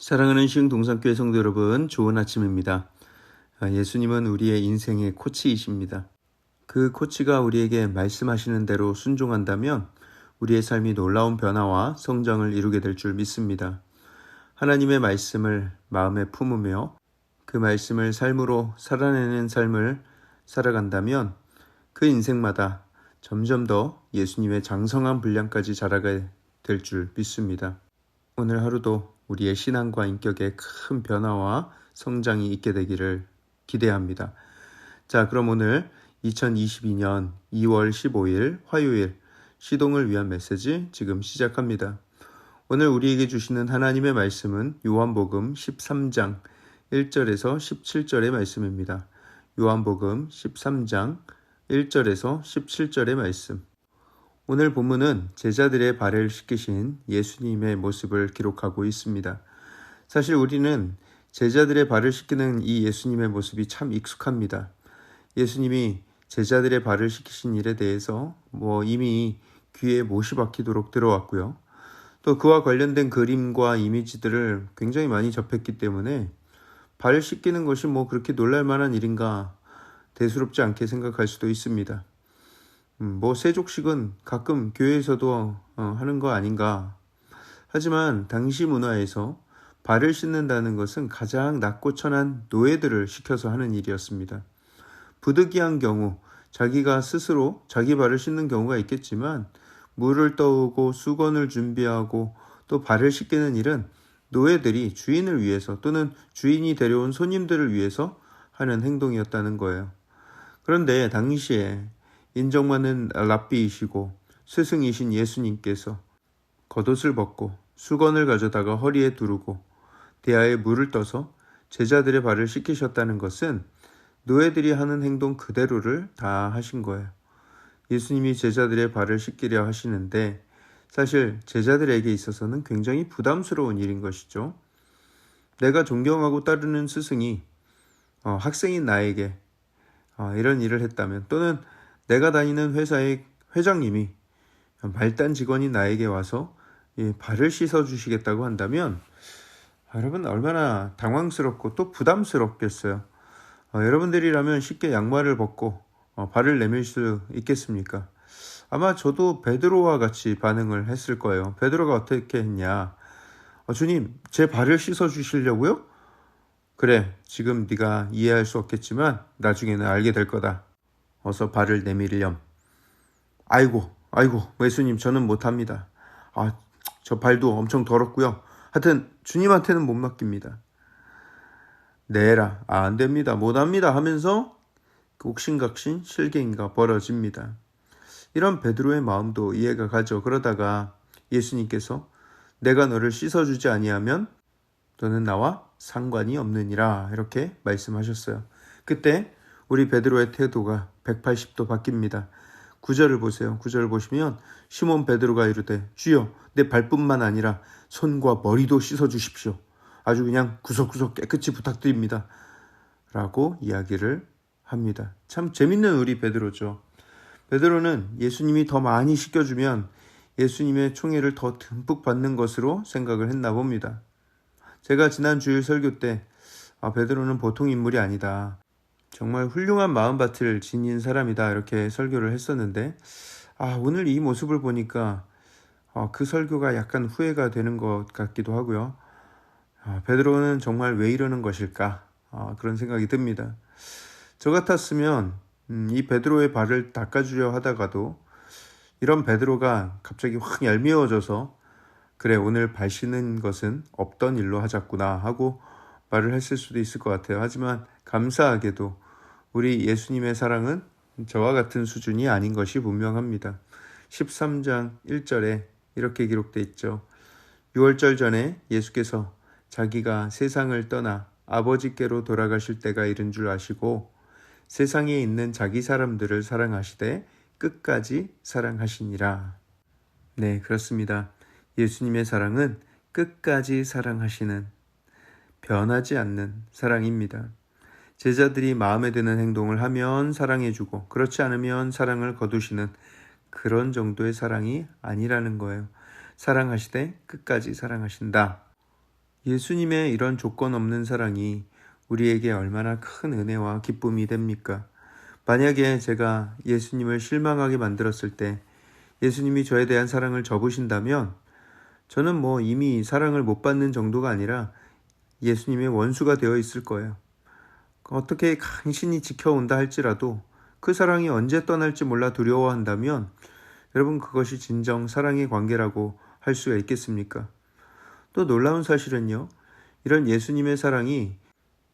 사랑하는 시흥동산교회 성도 여러분, 좋은 아침입니다. 예수님은 우리의 인생의 코치이십니다. 그 코치가 우리에게 말씀하시는 대로 순종한다면 우리의 삶이 놀라운 변화와 성장을 이루게 될 줄 믿습니다. 하나님의 말씀을 마음에 품으며 그 말씀을 삶으로 살아내는 삶을 살아간다면 그 인생마다 점점 더 예수님의 장성한 분량까지 자라게 될 줄 믿습니다. 오늘 하루도 우리의 신앙과 인격에 큰 변화와 성장이 있게 되기를 기대합니다. 자, 그럼 오늘 2022년 2월 15일 화요일 시동을 위한 메시지 지금 시작합니다. 오늘 우리에게 주시는 하나님의 말씀은 요한복음 13장 1절에서 17절의 말씀입니다. 요한복음 13장 1절에서 17절의 말씀. 오늘 본문은 제자들의 발을 씻기신 예수님의 모습을 기록하고 있습니다. 사실 우리는 제자들의 발을 씻기는 이 예수님의 모습이 참 익숙합니다. 예수님이 제자들의 발을 씻기신 일에 대해서 이미 귀에 못이 박히도록 들어왔고요. 또 그와 관련된 그림과 이미지들을 굉장히 많이 접했기 때문에 발을 씻기는 것이 그렇게 놀랄 만한 일인가 대수롭지 않게 생각할 수도 있습니다. 세족식은 가끔 교회에서도 하는 거 아닌가. 하지만 당시 문화에서 발을 씻는다는 것은 가장 낮고 천한 노예들을 시켜서 하는 일이었습니다. 부득이한 경우 자기가 스스로 자기 발을 씻는 경우가 있겠지만 물을 떠오고 수건을 준비하고 또 발을 씻기는 일은 노예들이 주인을 위해서 또는 주인이 데려온 손님들을 위해서 하는 행동이었다는 거예요. 그런데 당시에 인정받는 랍비이시고 스승이신 예수님께서 겉옷을 벗고 수건을 가져다가 허리에 두르고 대야에 물을 떠서 제자들의 발을 씻기셨다는 것은 노예들이 하는 행동 그대로를 다 하신 거예요. 예수님이 제자들의 발을 씻기려 하시는데 사실 제자들에게 있어서는 굉장히 부담스러운 일인 것이죠. 내가 존경하고 따르는 스승이 학생인 나에게 이런 일을 했다면, 또는 내가 다니는 회사의 회장님이 말단 직원인 나에게 와서 발을 씻어주시겠다고 한다면 여러분 얼마나 당황스럽고 또 부담스럽겠어요. 여러분들이라면 쉽게 양말을 벗고 발을 내밀 수 있겠습니까? 아마 저도 베드로와 같이 반응을 했을 거예요. 베드로가 어떻게 했냐? 주님, 제 발을 씻어주시려고요? 그래, 지금 네가 이해할 수 없겠지만 나중에는 알게 될 거다. 어서 발을 내밀렴. 아이고, 예수님, 저는 못합니다. 저 발도 엄청 더럽고요. 하여튼 주님한테는 못 맡깁니다. 내라, 안 됩니다, 못합니다 하면서 옥신각신 실갱이가 벌어집니다. 이런 베드로의 마음도 이해가 가죠. 그러다가 예수님께서 내가 너를 씻어주지 아니하면 너는 나와 상관이 없느니라 이렇게 말씀하셨어요. 그때 우리 베드로의 태도가 180도 바뀝니다. 9절을 보세요. 9절을 보시면 시몬 베드로가 이르되 주여 내 발뿐만 아니라 손과 머리도 씻어주십시오. 아주 그냥 구석구석 깨끗이 부탁드립니다. 라고 이야기를 합니다. 참 재밌는 우리 베드로죠. 베드로는 예수님이 더 많이 씻겨주면 예수님의 총애를 더 듬뿍 받는 것으로 생각을 했나 봅니다. 제가 지난 주일 설교 때 베드로는 보통 인물이 아니다. 정말 훌륭한 마음밭을 지닌 사람이다 이렇게 설교를 했었는데 오늘 이 모습을 보니까 그 설교가 약간 후회가 되는 것 같기도 하고요. 베드로는 정말 왜 이러는 것일까 그런 생각이 듭니다. 저 같았으면 이 베드로의 발을 닦아주려 하다가도 이런 베드로가 갑자기 확 얄미워져서 그래 오늘 발 씻는 것은 없던 일로 하자꾸나 하고 말을 했을 수도 있을 것 같아요. 하지만 감사하게도 우리 예수님의 사랑은 저와 같은 수준이 아닌 것이 분명합니다. 13장 1절에 이렇게 기록되어 있죠. 6월절 전에 예수께서 자기가 세상을 떠나 아버지께로 돌아가실 때가 이른 줄 아시고 세상에 있는 자기 사람들을 사랑하시되 끝까지 사랑하시니라. 네, 그렇습니다. 예수님의 사랑은 끝까지 사랑하시는, 변하지 않는 사랑입니다. 제자들이 마음에 드는 행동을 하면 사랑해주고 그렇지 않으면 사랑을 거두시는 그런 정도의 사랑이 아니라는 거예요. 사랑하시되 끝까지 사랑하신다. 예수님의 이런 조건 없는 사랑이 우리에게 얼마나 큰 은혜와 기쁨이 됩니까? 만약에 제가 예수님을 실망하게 만들었을 때 예수님이 저에 대한 사랑을 접으신다면 저는 이미 사랑을 못 받는 정도가 아니라 예수님의 원수가 되어 있을 거예요. 어떻게 간신히 지켜온다 할지라도 그 사랑이 언제 떠날지 몰라 두려워한다면 여러분, 그것이 진정 사랑의 관계라고 할 수가 있겠습니까? 또 놀라운 사실은요, 이런 예수님의 사랑이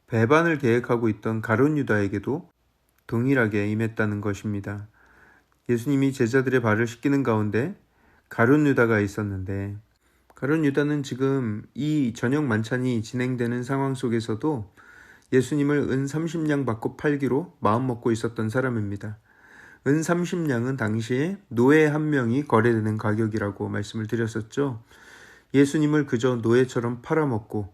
배반을 계획하고 있던 가룟 유다에게도 동일하게 임했다는 것입니다. 예수님이 제자들의 발을 씻기는 가운데 가룟 유다가 있었는데, 가룟 유다는 지금 이 저녁 만찬이 진행되는 상황 속에서도 예수님을 은 30냥 받고 팔기로 마음먹고 있었던 사람입니다. 은 30냥은 당시에 노예 한 명이 거래되는 가격이라고 말씀을 드렸었죠. 예수님을 그저 노예처럼 팔아먹고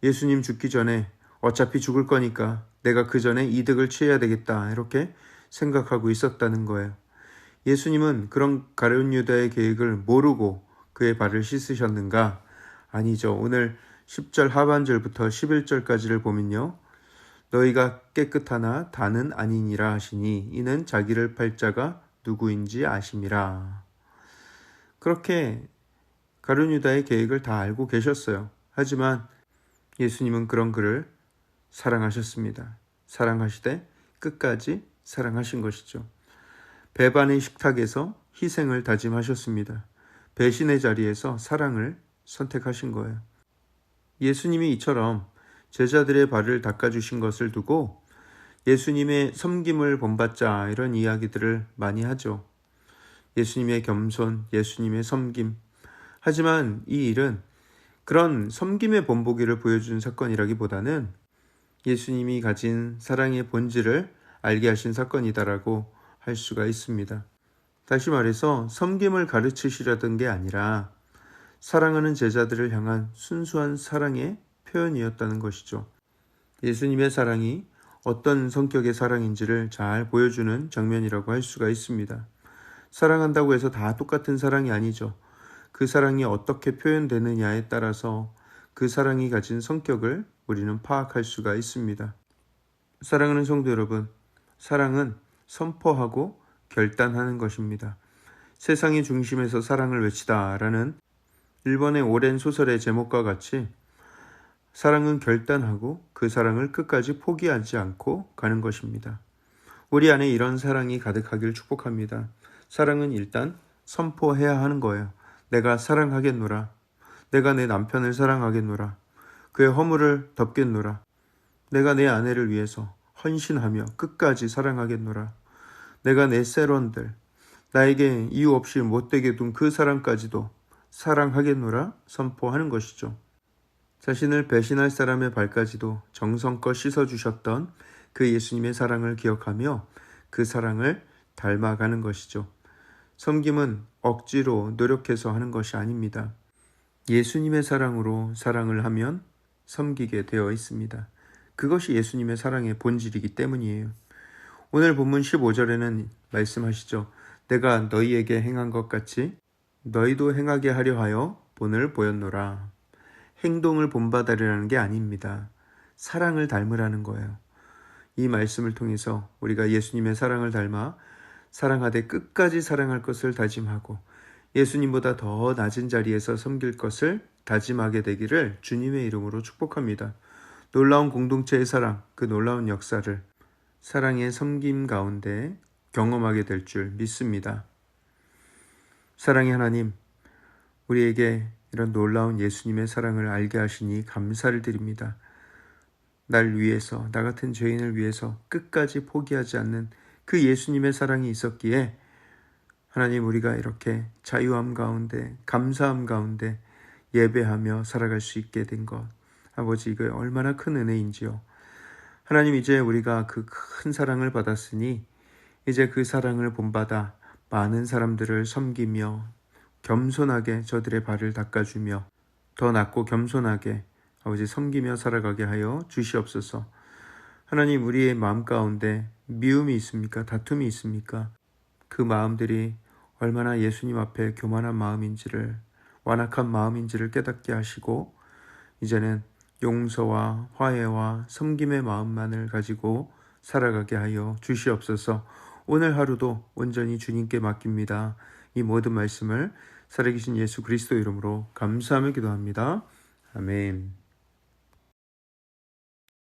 예수님 죽기 전에 어차피 죽을 거니까 내가 그 전에 이득을 취해야 되겠다, 이렇게 생각하고 있었다는 거예요. 예수님은 그런 가룟 유다의 계획을 모르고 그의 발을 씻으셨는가? 아니죠. 오늘 10절 하반절부터 11절까지를 보면요, 너희가 깨끗하나 다는 아니니라 하시니 이는 자기를 팔 자가 누구인지 아심이라. 그렇게 가룟 유다의 계획을 다 알고 계셨어요. 하지만 예수님은 그런 그를 사랑하셨습니다. 사랑하시되 끝까지 사랑하신 것이죠. 배반의 식탁에서 희생을 다짐하셨습니다. 배신의 자리에서 사랑을 선택하신 거예요. 예수님이 이처럼 제자들의 발을 닦아주신 것을 두고 예수님의 섬김을 본받자, 이런 이야기들을 많이 하죠. 예수님의 겸손, 예수님의 섬김. 하지만 이 일은 그런 섬김의 본보기를 보여준 사건이라기보다는 예수님이 가진 사랑의 본질을 알게 하신 사건이다라고 할 수가 있습니다. 다시 말해서 섬김을 가르치시려던 게 아니라 사랑하는 제자들을 향한 순수한 사랑의 표현이었다는 것이죠. 예수님의 사랑이 어떤 성격의 사랑인지를 잘 보여주는 장면이라고 할 수가 있습니다. 사랑한다고 해서 다 똑같은 사랑이 아니죠. 그 사랑이 어떻게 표현되느냐에 따라서 그 사랑이 가진 성격을 우리는 파악할 수가 있습니다. 사랑하는 성도 여러분, 사랑은 선포하고 결단하는 것입니다. 세상의 중심에서 사랑을 외치다라는 일본의 오랜 소설의 제목과 같이 사랑은 결단하고 그 사랑을 끝까지 포기하지 않고 가는 것입니다. 우리 안에 이런 사랑이 가득하길 축복합니다. 사랑은 일단 선포해야 하는 거예요. 내가 사랑하겠노라. 내가 내 남편을 사랑하겠노라. 그의 허물을 덮겠노라. 내가 내 아내를 위해서 헌신하며 끝까지 사랑하겠노라. 내가 내 세론들, 나에게 이유 없이 못되게 둔 그 사랑까지도 사랑하겠노라 선포하는 것이죠. 자신을 배신할 사람의 발까지도 정성껏 씻어주셨던 그 예수님의 사랑을 기억하며 그 사랑을 닮아가는 것이죠. 섬김은 억지로 노력해서 하는 것이 아닙니다. 예수님의 사랑으로 사랑을 하면 섬기게 되어 있습니다. 그것이 예수님의 사랑의 본질이기 때문이에요. 오늘 본문 15절에는 말씀하시죠. 내가 너희에게 행한 것 같이 너희도 행하게 하려 하여 본을 보였노라. 행동을 본받으려는 게 아닙니다. 사랑을 닮으라는 거예요. 이 말씀을 통해서 우리가 예수님의 사랑을 닮아 사랑하되 끝까지 사랑할 것을 다짐하고 예수님보다 더 낮은 자리에서 섬길 것을 다짐하게 되기를 주님의 이름으로 축복합니다. 놀라운 공동체의 사랑, 그 놀라운 역사를 사랑의 섬김 가운데 경험하게 될 줄 믿습니다. 사랑의 하나님, 우리에게 이런 놀라운 예수님의 사랑을 알게 하시니 감사를 드립니다. 날 위해서, 나 같은 죄인을 위해서 끝까지 포기하지 않는 그 예수님의 사랑이 있었기에 하나님, 우리가 이렇게 자유함 가운데, 감사함 가운데 예배하며 살아갈 수 있게 된 것, 아버지, 이거 얼마나 큰 은혜인지요. 하나님, 이제 우리가 그 큰 사랑을 받았으니 이제 그 사랑을 본받아 많은 사람들을 섬기며 겸손하게 저들의 발을 닦아주며 더 낫고 겸손하게 아버지 섬기며 살아가게 하여 주시옵소서. 하나님, 우리의 마음 가운데 미움이 있습니까? 다툼이 있습니까? 그 마음들이 얼마나 예수님 앞에 교만한 마음인지를, 완악한 마음인지를 깨닫게 하시고 이제는 용서와 화해와 섬김의 마음만을 가지고 살아가게 하여 주시옵소서. 오늘 하루도 온전히 주님께 맡깁니다. 이 모든 말씀을 살아계신 예수 그리스도 이름으로 감사하며 기도합니다. 아멘.